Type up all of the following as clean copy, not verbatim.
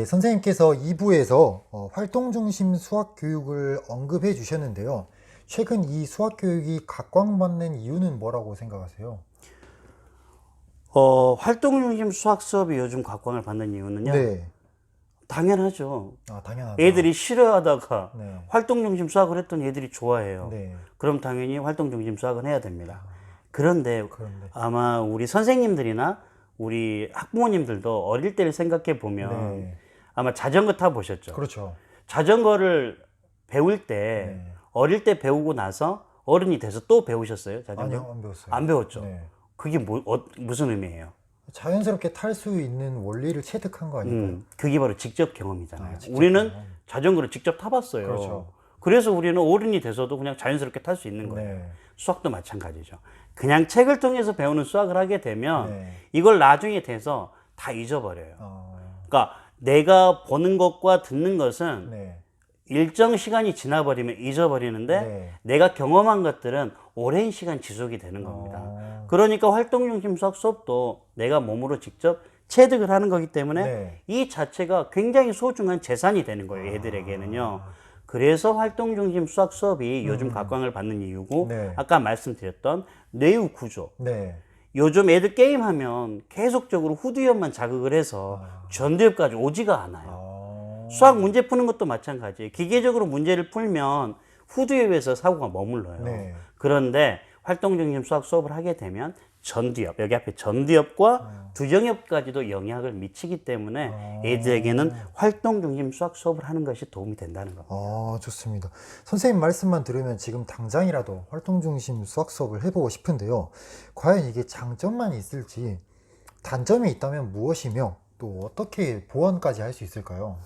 선생님께서 2부에서 활동 중심 수학 교육을 언급해 주셨는데요. 최근 이 수학 교육이 각광받는 이유는 뭐라고 생각하세요? 활동 중심 수학 수업이 요즘 각광을 받는 이유는요. 네. 당연하죠. 아, 당연하다. 애들이 싫어하다가 네. 활동 중심 수학을 했더니 애들이 좋아해요. 네. 그럼 당연히 활동 중심 수학은 해야 됩니다. 그런데 그런데. 아마 우리 선생님들이나 우리 학부모님들도 어릴 때를 생각해 보면 네. 아마 자전거 타 보셨죠? 그렇죠. 자전거를 배울 때 네. 어릴 때 배우고 나서 어른이 돼서 또 배우셨어요? 자전거? 아니요, 안 배웠어요. 안 배웠죠? 네. 그게 무슨 의미예요? 자연스럽게 탈 수 있는 원리를 체득한 거 아닐까요? 그게 바로 직접 경험이잖아요. 아, 직접 우리는 경험. 자전거를 직접 타봤어요. 그렇죠. 그래서 우리는 어른이 돼서도 그냥 자연스럽게 탈 수 있는 거예요. 네. 수학도 마찬가지죠. 그냥 책을 통해서 배우는 수학을 하게 되면 네. 이걸 나중에 돼서 다 잊어버려요. 그러니까 내가 보는 것과 듣는 것은 네. 일정 시간이 지나버리면 잊어버리는데 네. 내가 경험한 것들은 오랜 시간 지속이 되는 겁니다. 그러니까 활동 중심 수학 수업도 내가 몸으로 직접 체득을 하는 거기 때문에 네. 이 자체가 굉장히 소중한 재산이 되는 거예요, 애들에게는요. 그래서 활동 중심 수학 수업이 요즘 각광을 받는 이유고, 네. 아까 말씀드렸던 뇌의 구조. 네. 요즘 애들 게임하면 계속적으로 후두엽만 자극을 해서 전두엽까지 오지가 않아요. 수학 문제 푸는 것도 마찬가지예요. 기계적으로 문제를 풀면 후두엽에서 사고가 머물러요. 네. 그런데 활동 중심 수학 수업을 하게 되면 전두엽, 여기 앞에 전두엽과 두정엽까지도 영향을 미치기 때문에 애들에게는 활동 중심 수학 수업을 하는 것이 도움이 된다는 겁니다. 아, 좋습니다. 선생님 말씀만 들으면 지금 당장이라도 활동 중심 수학 수업을 해보고 싶은데요. 과연 이게 장점만 있을지 단점이 있다면 무엇이며 또 어떻게 보완까지 할 수 있을까요?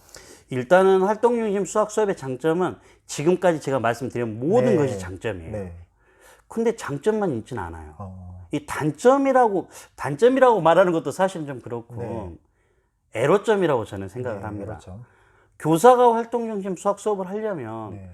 일단은 활동 중심 수학 수업의 장점은 지금까지 제가 말씀드린 모든 네. 것이 장점이에요. 네. 근데 장점만 있진 않아요. 이 단점이라고 말하는 것도 사실 좀 그렇고, 네. 애로점이라고 저는 생각을 네, 합니다. 그렇죠. 교사가 활동 중심 수학 수업을 하려면 네.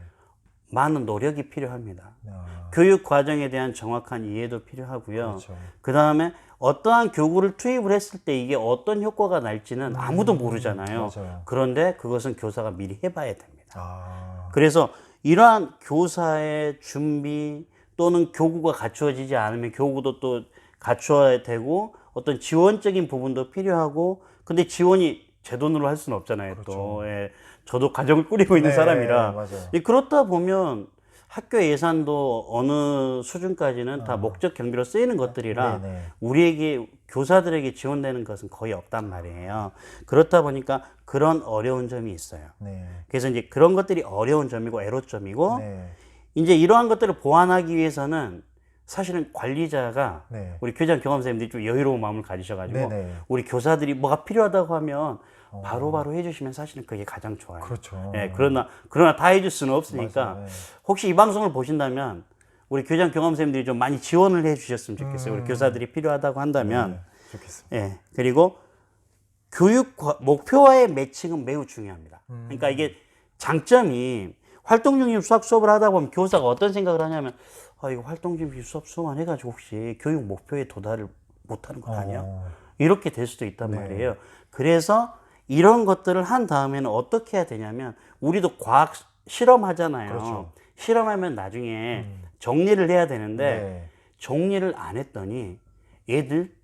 많은 노력이 필요합니다. 아, 교육 과정에 대한 정확한 이해도 필요하고요. 그렇죠. 그 다음에 어떠한 교구를 투입을 했을 때 이게 어떤 효과가 날지는 아무도 모르잖아요. 맞아요. 그런데 그것은 교사가 미리 해봐야 됩니다. 아, 그래서 이러한 교사의 준비 또는 교구가 갖추어지지 않으면 교구도 또 갖추어야 되고 어떤 지원적인 부분도 필요하고, 근데 지원이 제 돈으로 할 수는 없잖아요. 그렇죠. 또 예, 저도 가정을 꾸리고 있는 네, 사람이라 맞아요. 예, 그렇다 보면 학교 예산도 어느 수준까지는 다 목적 경비로 쓰이는 것들이라 네, 네. 우리에게 교사들에게 지원되는 것은 거의 없단 말이에요. 그렇다 보니까 그런 어려운 점이 있어요. 네. 그래서 이제 그런 것들이 어려운 점이고 애로점이고, 네. 이제 이러한 것들을 보완하기 위해서는 사실은 관리자가 네. 우리 교장 경험생님들이 좀 여유로운 마음을 가지셔가지고 네네. 우리 교사들이 뭐가 필요하다고 하면 바로바로 해주시면 사실은 그게 가장 좋아요. 그렇죠. 예, 그러나 다 해줄 수는 없으니까 맞아요. 네. 혹시 이 방송을 보신다면 우리 교장 경험생님들이 좀 많이 지원을 해주셨으면 좋겠어요. 우리 교사들이 필요하다고 한다면. 좋겠습니다. 예, 그리고 교육 목표와의 매칭은 매우 중요합니다. 그러니까 이게 장점이 활동 중심 수학 수업을 하다 보면 교사가 어떤 생각을 하냐면, 이거 활동 중심 수업만 해가지고 혹시 교육 목표에 도달을 못하는 건 아니야? 이렇게 될 수도 있단 말이에요. 그래서 이런 것들을 한 다음에는 어떻게 해야 되냐면, 우리도 과학 실험하잖아요. 그렇죠. 실험하면 나중에 정리를 해야 되는데 네. 정리를 안 했더니 애들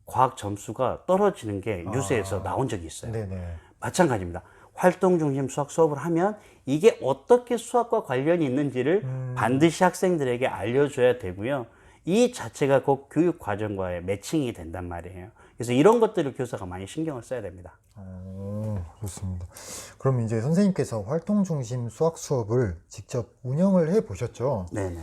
과학 점수가 떨어지는 게 뉴스에서 나온 적이 있어요. 네네. 마찬가지입니다. 활동 중심 수학 수업을 하면 이게 어떻게 수학과 관련이 있는지를 반드시 학생들에게 알려줘야 되고요. 이 자체가 곧 교육 과정과의 매칭이 된단 말이에요. 그래서 이런 것들을 교사가 많이 신경을 써야 됩니다. 좋습니다. 그럼 이제 선생님께서 활동 중심 수학 수업을 직접 운영을 해 보셨죠? 네네.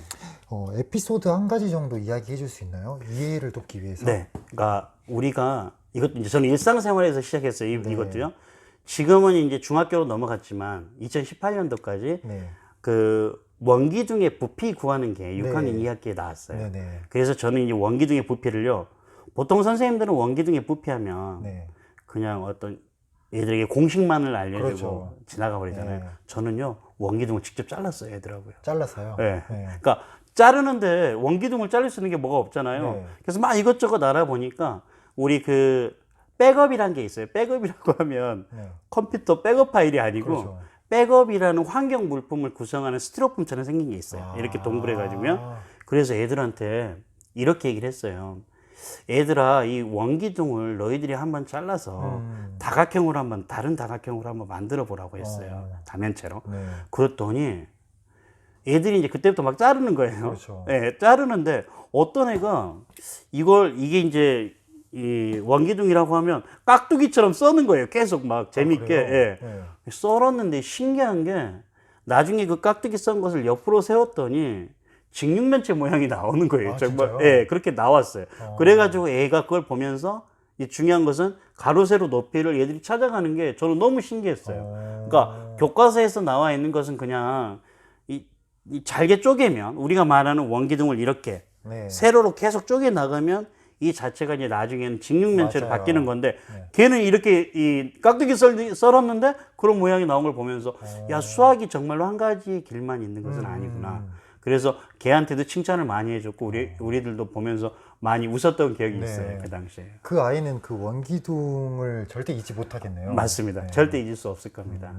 에피소드 한 가지 정도 이야기해 줄 수 있나요? 이해를 돕기 위해서. 네. 그러니까 우리가 이것도 이제 저는 일상생활에서 시작했어요. 이것도요. 지금은 이제 중학교로 넘어갔지만 2018년도까지 네. 그 원기둥의 부피 구하는 게 6학년 네. 2학기에 나왔어요. 네네. 그래서 저는 이제 원기둥의 부피를요. 보통 선생님들은 원기둥의 부피하면 네. 그냥 어떤 애들에게 공식만을 알려주고 그렇죠. 지나가 버리잖아요. 네. 저는요 원기둥을 직접 잘랐어요, 애들하고요. 잘라서요? 네. 네. 그러니까 자르는데 원기둥을 자를 수 있는 게 뭐가 없잖아요. 네. 그래서 막 이것저것 알아보니까 우리 그 백업이란 게 있어요. 백업이라고 하면 네. 컴퓨터 백업 파일이 아니고 그렇죠. 백업이라는 환경 물품을 구성하는 스티로폼처럼 생긴 게 있어요. 이렇게 동그래가지고요. 그래서 애들한테 이렇게 얘기를 했어요. 애들아, 이 원기둥을 너희들이 한번 잘라서 다각형으로 한번, 다른 다각형으로 한번 만들어 보라고 했어요. 다면체로. 네. 그랬더니 애들이 이제 그때부터 막 자르는 거예요. 그렇죠. 예, 자르는데 어떤 애가 이게 이제 이 원기둥이라고 하면 깍두기처럼 써는 거예요. 계속 막 재밌게. 그래요? 예. 네. 썰었는데 신기한 게 나중에 그 깍두기 썬 것을 옆으로 세웠더니 직육면체 모양이 나오는 거예요. 아, 정말. 진짜요? 예, 그렇게 나왔어요. 그래가지고 애가 그걸 보면서 이 중요한 것은 가로 세로 높이를 얘들이 찾아가는 게 저는 너무 신기했어요. 그러니까 교과서에서 나와 있는 것은 그냥 이 잘게 쪼개면 우리가 말하는 원기둥을 이렇게 네. 세로로 계속 쪼개 나가면 이 자체가 이제 나중에는 직육면체로 맞아요. 바뀌는 건데 네. 걔는 이렇게 이 깍두기 썰었는데 그런 모양이 나온 걸 보면서 야, 수학이 정말로 한 가지 길만 있는 것은 아니구나. 그래서 걔한테도 칭찬을 많이 해줬고 우리들도 보면서 많이 웃었던 기억이 네. 있어요. 그 당시에. 그 아이는 그 원기둥을 절대 잊지 못하겠네요. 맞습니다. 네. 절대 잊을 수 없을 겁니다.